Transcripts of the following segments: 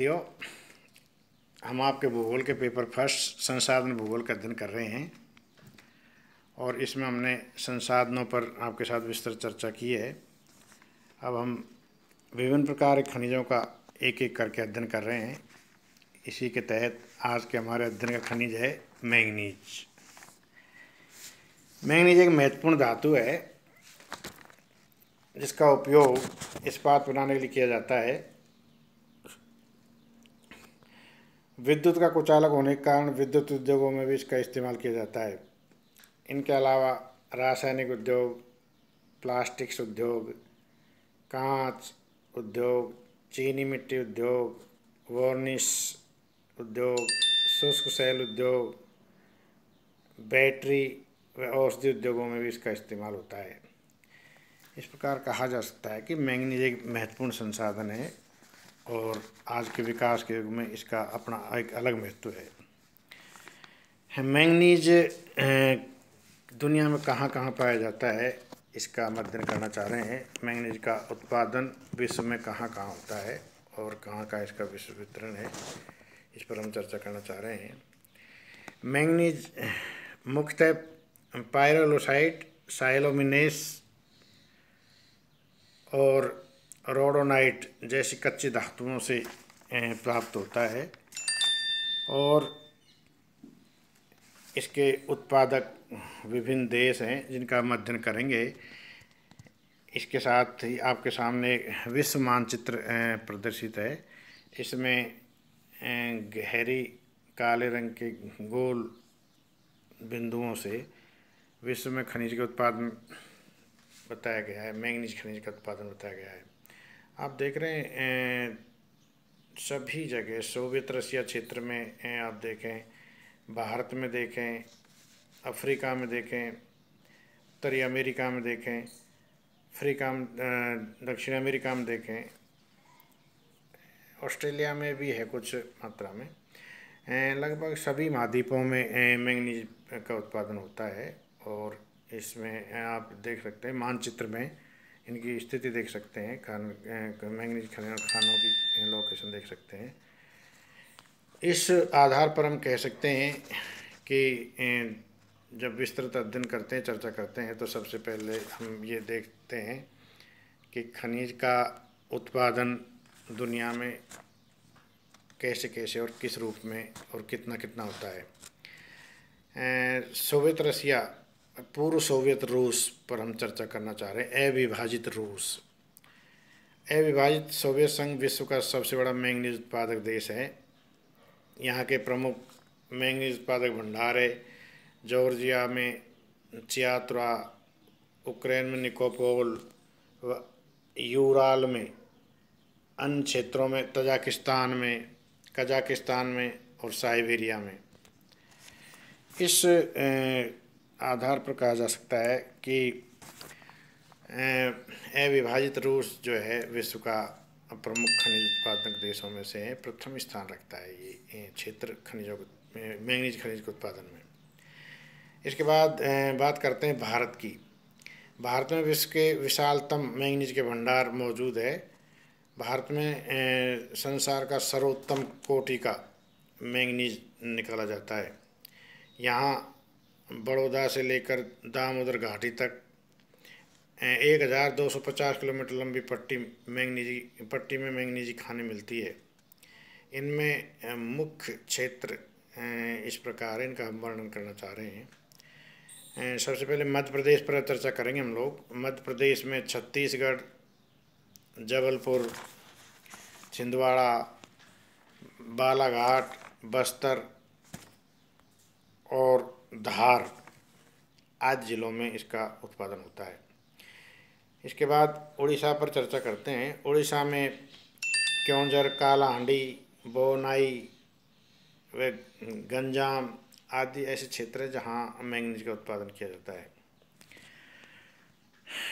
साथियों, हम आपके भूगोल के पेपर फर्स्ट संसाधन भूगोल का अध्ययन कर रहे हैं और इसमें हमने संसाधनों पर आपके साथ विस्तृत चर्चा की है। अब हम विभिन्न प्रकार के खनिजों का एक एक करके अध्ययन कर रहे हैं। इसी के तहत आज के हमारे अध्ययन का खनिज है मैंगनीज। मैंगनीज एक महत्वपूर्ण धातु है जिसका उपयोग इस्पात बनाने के लिए किया जाता है। विद्युत का कुचालक होने के कारण विद्युत उद्योगों में भी इसका इस्तेमाल किया जाता है। इनके अलावा रासायनिक उद्योग, प्लास्टिक्स उद्योग, कांच उद्योग, चीनी मिट्टी उद्योग, वार्निश उद्योग, शुष्क सेल उद्योग, बैटरी व औषधि उद्योगों में भी इसका इस्तेमाल होता है। इस प्रकार कहा जा सकता है कि मैंगनीज एक महत्वपूर्ण संसाधन है और आज के विकास के युग में इसका अपना एक अलग महत्व है। मैंगनीज दुनिया में कहाँ कहाँ पाया जाता है, इसका हम अध्ययन करना चाह रहे हैं। मैंगनीज का उत्पादन विश्व में कहाँ कहाँ होता है और कहाँ का इसका विश्व वितरण है, इस पर हम चर्चा करना चाह रहे हैं। मैंगनीज मुख्यतः पायरोलसाइट, साइलोमिनेस और रोडोनाइट जैसी कच्ची धातुओं से प्राप्त होता है और इसके उत्पादक विभिन्न देश हैं जिनका हम अध्ययन करेंगे। इसके साथ ही आपके सामने विश्व मानचित्र प्रदर्शित है। इसमें गहरी काले रंग के गोल बिंदुओं से विश्व में खनिज के उत्पादन बताया गया है, मैंगनीज खनिज का उत्पादन बताया गया है। आप देख रहे हैं सभी जगह सोवियत रशिया क्षेत्र में आप देखें, भारत में देखें, अफ्रीका में देखें, उत्तरी अमेरिका में देखें, दक्षिण अमेरिका में देखें, ऑस्ट्रेलिया में भी है कुछ मात्रा में। लगभग सभी महाद्वीपों में मैंगनीज का उत्पादन होता है और इसमें आप देख सकते हैं मानचित्र में इनकी स्थिति देख सकते हैं, मैंगनीज खानों की लोकेशन देख सकते हैं। इस आधार पर हम कह सकते हैं कि जब विस्तृत अध्ययन करते हैं, चर्चा करते हैं, तो सबसे पहले हम ये देखते हैं कि खनिज का उत्पादन दुनिया में कैसे कैसे और किस रूप में और कितना कितना होता है। सोवियत रशिया, पूर्व सोवियत रूस पर हम चर्चा करना चाह रहे हैं। अविभाजित रूस, अविभाजित सोवियत संघ विश्व का सबसे बड़ा मैंगनीज उत्पादक देश है। यहाँ के प्रमुख मैंगनीज उत्पादक भंडार है जॉर्जिया में चियात्रा, यूक्रेन में निकोपोल, व यूराल में अन्य क्षेत्रों में तजाकिस्तान में, कजाकिस्तान में और साइबेरिया में। इस आधार पर कहा जा सकता है कि अविभाजित रूस जो है विश्व का प्रमुख खनिज उत्पादक देशों में से है, प्रथम स्थान रखता है ये क्षेत्र खनिजों मैंगनीज खनिज के उत्पादन में। इसके बाद बात करते हैं भारत की। भारत में विश्व के विशालतम मैंगनीज के भंडार मौजूद है। भारत में संसार का सर्वोत्तम कोटि का मैंगनीज निकाला जाता है। यहाँ बड़ौदा से लेकर दामोदर घाटी तक 1250 किलोमीटर लंबी पट्टी में मैंगनीजी खानें मिलती है। इनमें मुख्य क्षेत्र इस प्रकार है, इनका हम वर्णन करना चाह रहे हैं। सबसे पहले मध्य प्रदेश पर चर्चा करेंगे हम लोग। मध्य प्रदेश में छत्तीसगढ़, जबलपुर, छिंदवाड़ा, बालाघाट, बस्तर और धार आदि जिलों में इसका उत्पादन होता है। इसके बाद उड़ीसा पर चर्चा करते हैं। उड़ीसा में क्योंझर, कालाहांडी, बोनाई व गंजाम आदि ऐसे क्षेत्र हैं जहाँ मैंगनीज का उत्पादन किया जाता है।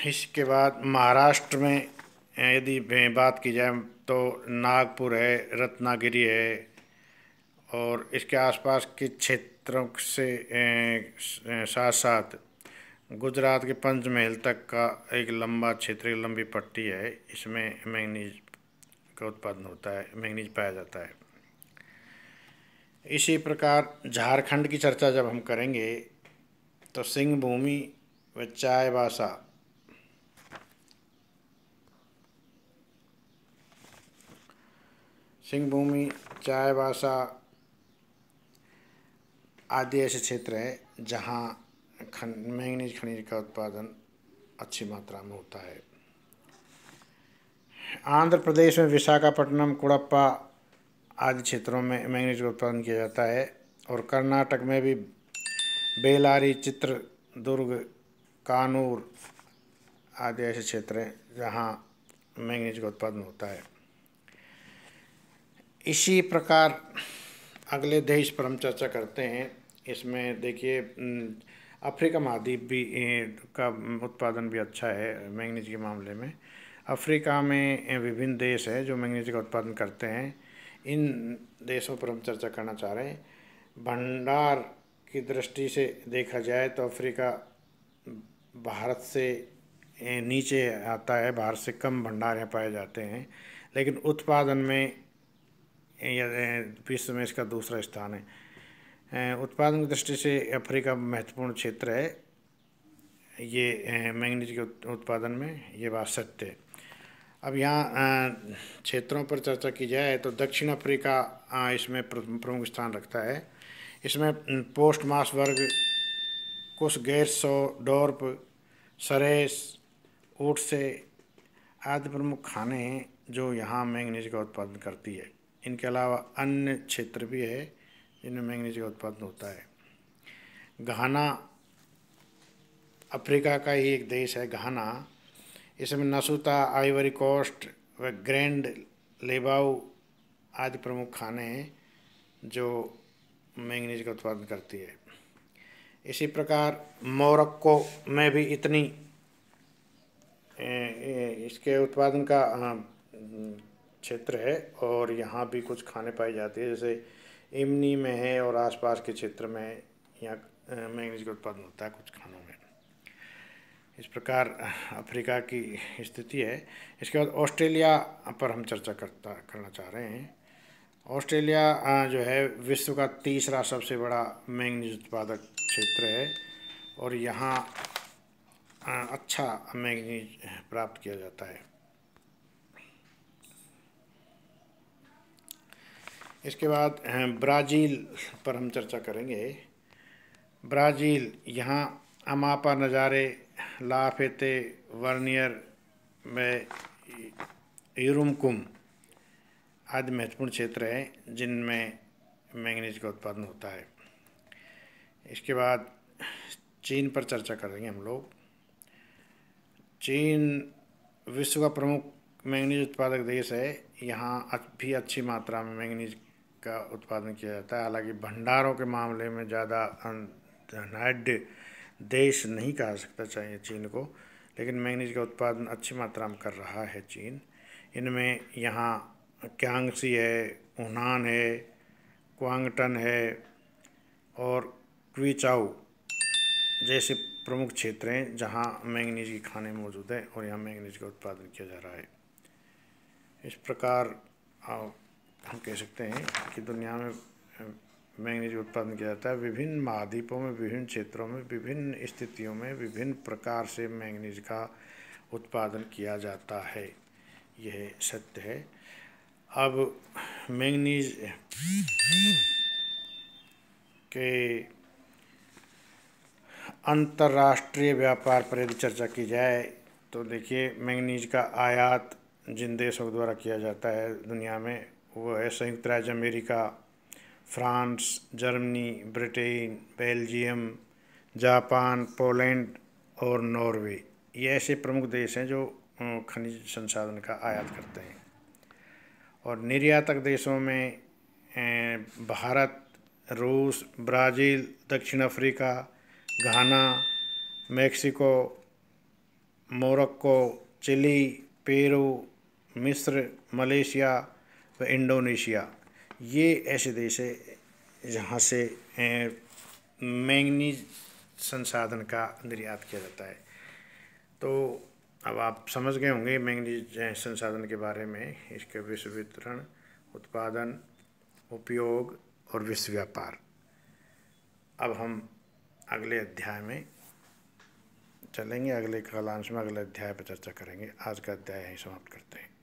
इसके बाद महाराष्ट्र में यदि बात की जाए तो नागपुर है, रत्नागिरी है और इसके आसपास के क्षेत्रों से साथ साथ गुजरात के पंचमहल तक का एक लंबा क्षेत्र, लंबी पट्टी है। इसमें मैंगनीज का उत्पादन होता है, मैंगनीज पाया जाता है। इसी प्रकार झारखंड की चर्चा जब हम करेंगे तो सिंह भूमि व चाईबासा सिंहभूमि, चाईबासा आदि ऐसे क्षेत्र है जहाँ मैंगनीज खनिज का उत्पादन अच्छी मात्रा में होता है। आंध्र प्रदेश में विशाखापट्टनम, कुड़प्पा आदि क्षेत्रों में मैंगनीज का उत्पादन किया जाता है और कर्नाटक में भी बेलारी, चित्रदुर्ग, कानूर आदि ऐसे क्षेत्र हैं जहाँ मैंगनीज का उत्पादन होता है। इसी प्रकार अगले देश पर हम चर्चा करते हैं। इसमें देखिए अफ्रीका महाद्वीप भी का उत्पादन भी अच्छा है मैंगनीज के मामले में। अफ्रीका में विभिन्न देश है जो मैंगनीज का उत्पादन करते हैं। इन देशों पर हम चर्चा करना चाह रहे हैं। भंडार की दृष्टि से देखा जाए तो अफ्रीका भारत से नीचे आता है, भारत से कम भंडार यहाँ पाए जाते हैं, लेकिन उत्पादन में विश्व में इसका दूसरा स्थान है। उत्पादन की दृष्टि से अफ्रीका महत्वपूर्ण क्षेत्र है ये मैंगनीज के उत्पादन में, ये बात सत्य है। अब यहाँ क्षेत्रों पर चर्चा की जाए तो दक्षिण अफ्रीका इसमें प्रमुख स्थान रखता है। इसमें पोस्टमास वर्ग, कुछ गैरसो, डोर्प, सरेस, ओट्से आदि प्रमुख खाने हैं जो यहाँ मैंगनीज का उत्पादन करती है। इनके अलावा अन्य क्षेत्र भी है जिनमें मैंगनीज का उत्पादन होता है। घाना अफ्रीका का ही एक देश है, घाना। इसमें नसूता, आइवरी कोस्ट व ग्रैंड लेबाऊ आदि प्रमुख खाने हैं जो मैंगनीज का उत्पादन करती है। इसी प्रकार मोरक्को में भी इतनी इसके उत्पादन का क्षेत्र है और यहाँ भी कुछ खाने पाई जाती है, जैसे इमनी में है और आसपास के क्षेत्र में यहाँ मैंगनीज का उत्पादन होता है कुछ खानों में। इस प्रकार अफ्रीका की स्थिति है। इसके बाद ऑस्ट्रेलिया पर हम चर्चा करना चाह रहे हैं। ऑस्ट्रेलिया जो है विश्व का तीसरा सबसे बड़ा मैंगनीज उत्पादक क्षेत्र है और यहाँ अच्छा मैंगनीज प्राप्त किया जाता है। इसके बाद ब्राज़ील पर हम चर्चा करेंगे। ब्राज़ील, यहाँ अमापा, नज़ारे, लाफेते, वर्नियर में यूरुमकुम आदि महत्वपूर्ण क्षेत्र हैं जिनमें मैंगनीज का उत्पादन होता है। इसके बाद चीन पर चर्चा करेंगे हम लोग। चीन विश्व का प्रमुख मैंगनीज उत्पादक देश है। यहाँ भी अच्छी मात्रा में मैंगनीज का उत्पादन किया जाता है। हालांकि भंडारों के मामले में ज़्यादा धनाढ़ देश नहीं कहा सकता चाहिए चीन को, लेकिन मैंगनीज का उत्पादन अच्छी मात्रा में कर रहा है चीन। इनमें यहाँ क्यांगसी है, हुनान है, क्वांगटन है और क्वीचाऊ जैसे प्रमुख क्षेत्र हैं जहाँ मैंगनीज की खाने मौजूद हैं और यहाँ मैंगनीज का उत्पादन किया जा रहा है। इस प्रकार हम कह सकते हैं कि दुनिया में मैंगनीज का उत्पादन किया जाता है। विभिन्न महाद्वीपों में, विभिन्न क्षेत्रों में, विभिन्न स्थितियों में विभिन्न प्रकार से मैंगनीज का उत्पादन किया जाता है, यह सत्य है। अब मैंगनीज के अंतर्राष्ट्रीय व्यापार पर यदि चर्चा की जाए तो देखिए मैंगनीज का आयात जिन देशों द्वारा किया जाता है दुनिया में वो है संयुक्त राज्य America, France, Germany, Britain, Belgium, Japan, Poland और नॉर्वे। ये ऐसे प्रमुख देश हैं जो खनिज संसाधन का आयात करते हैं। और निर्यातक देशों में भारत, रूस, ब्राज़ील, दक्षिण अफ्रीका, घाना, मेक्सिको, मोरक्को, चिली, पेरू, मिस्र, मलेशिया व इंडोनेशिया, ये ऐसे देश है जहाँ से मैंगनीज संसाधन का निर्यात किया जाता है। तो अब आप समझ गए होंगे मैंगनीज संसाधन के बारे में, इसके विश्व वितरण, उत्पादन, उपयोग और विश्व व्यापार। अब हम अगले अध्याय में चलेंगे, अगले कालांश में अगले अध्याय पर चर्चा करेंगे। आज का अध्याय यहीं समाप्त करते हैं।